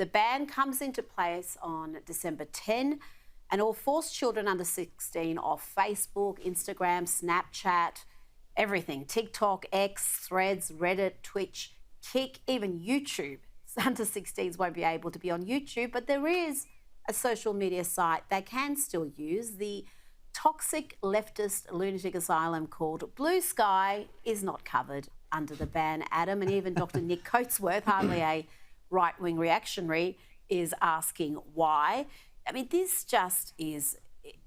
The ban comes into place on December 10 and will force children under 16 off Facebook, Instagram, Snapchat, everything, TikTok, X, Threads, Reddit, Twitch, Kick, even YouTube. Under 16s won't be able to be on YouTube, but there is a social media site they can still use. The toxic leftist lunatic asylum called Bluesky is not covered under the ban, Adam, and even Dr. Nick Coatsworth, hardly a right-wing reactionary, is asking why. I mean, this just is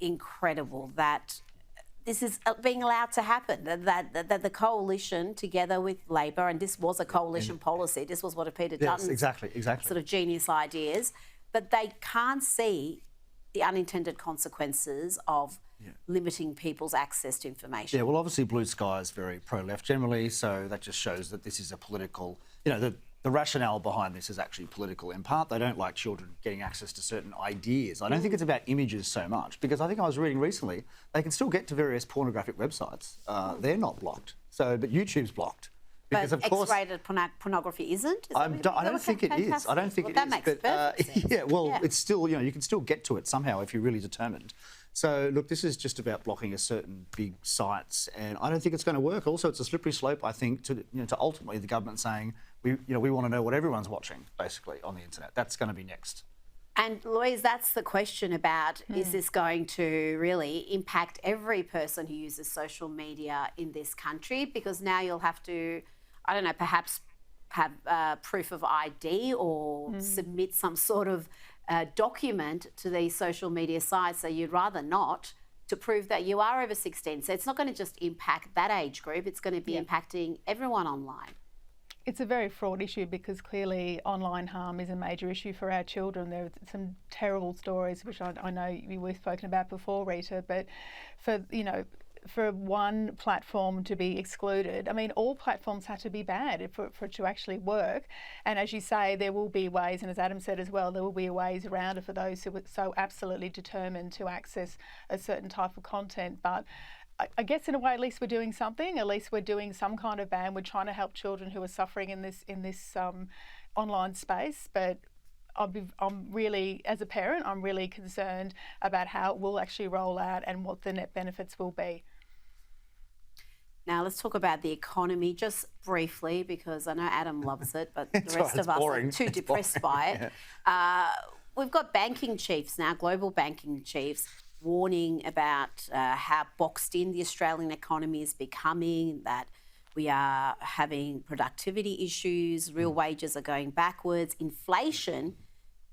incredible that this is being allowed to happen, that the coalition, together with Labor, and this was a coalition policy, this was one of Peter Dutton's exactly. sort of genius ideas, but they can't see the unintended consequences of limiting people's access to information. Yeah, well, obviously Bluesky is very pro-left generally, so that just shows that this is a political, the rationale behind this is actually political in part. They don't like children getting access to certain ideas. I don't think it's about images so much, because I think I was reading recently, they can still get to various pornographic websites. They're not blocked, but YouTube's blocked. Because but of course, X-rated pornography isn't? I don't think it is. I don't think it is. That makes perfect sense. It's still, you can still get to it somehow if you're really determined. So, look, this is just about blocking a certain big sites, and I don't think it's going to work. Also, it's a slippery slope, I think, to ultimately the government saying, we want to know what everyone's watching, basically, on the internet. That's going to be next. And Louise, that's the question about, is this going to really impact every person who uses social media in this country? Because now you'll have to, I don't know, perhaps have proof of ID or submit some sort of document to these social media sites, so you'd rather not, to prove that you are over 16. So it's not going to just impact that age group, it's going to be impacting everyone online. It's a very fraught issue because clearly online harm is a major issue for our children. There are some terrible stories, which I know we've spoken about before, Rita, but for one platform to be excluded, I mean, all platforms have to be banned for it to actually work. And as you say, there will be ways, and as Adam said as well, there will be ways around it for those who are so absolutely determined to access a certain type of content. But I guess in a way, at least we're doing something. At least we're doing some kind of ban. We're trying to help children who are suffering in this online space. But I'm really, as a parent, I'm really concerned about how it will actually roll out and what the net benefits will be. Now, let's talk about the economy just briefly, because I know Adam loves it, but the rest of us are too depressed by it. We've got banking chiefs now, global banking chiefs, warning about how boxed in the Australian economy is becoming, that we are having productivity issues, real wages are going backwards, inflation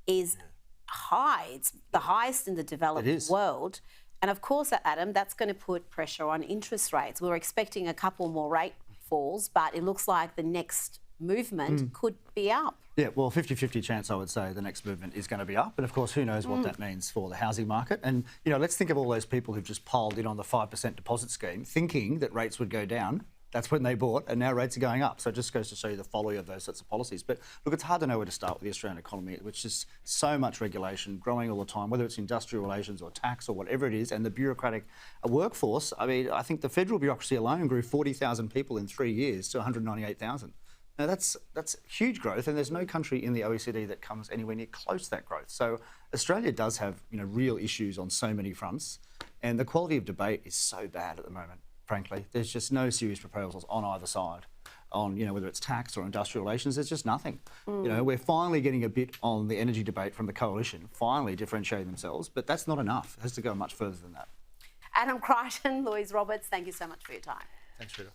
is high. It's the highest in the developed world. And of course, Adam, that's going to put pressure on interest rates. We're expecting a couple more rate falls, but it looks like the next movement could be up. Yeah, well, 50-50 chance, I would say, the next movement is going to be up. And of course, who knows what that means for the housing market. And, let's think of all those people who've just piled in on the 5% deposit scheme, thinking that rates would go down. That's when they bought, and now rates are going up. So it just goes to show you the folly of those sorts of policies. But look, it's hard to know where to start with the Australian economy, which is so much regulation, growing all the time, whether it's industrial relations or tax or whatever it is, and the bureaucratic workforce. I mean, I think the federal bureaucracy alone grew 40,000 people in 3 years to 198,000. Now, that's huge growth, and there's no country in the OECD that comes anywhere near close to that growth. So Australia does have, real issues on so many fronts, and the quality of debate is so bad at the moment. Frankly, there's just no serious proposals on either side on, whether it's tax or industrial relations. There's just nothing. We're finally getting a bit on the energy debate from the coalition, finally differentiating themselves, but that's not enough. It has to go much further than that. Adam Crichton, Louise Roberts, thank you so much for your time. Thanks, Rita.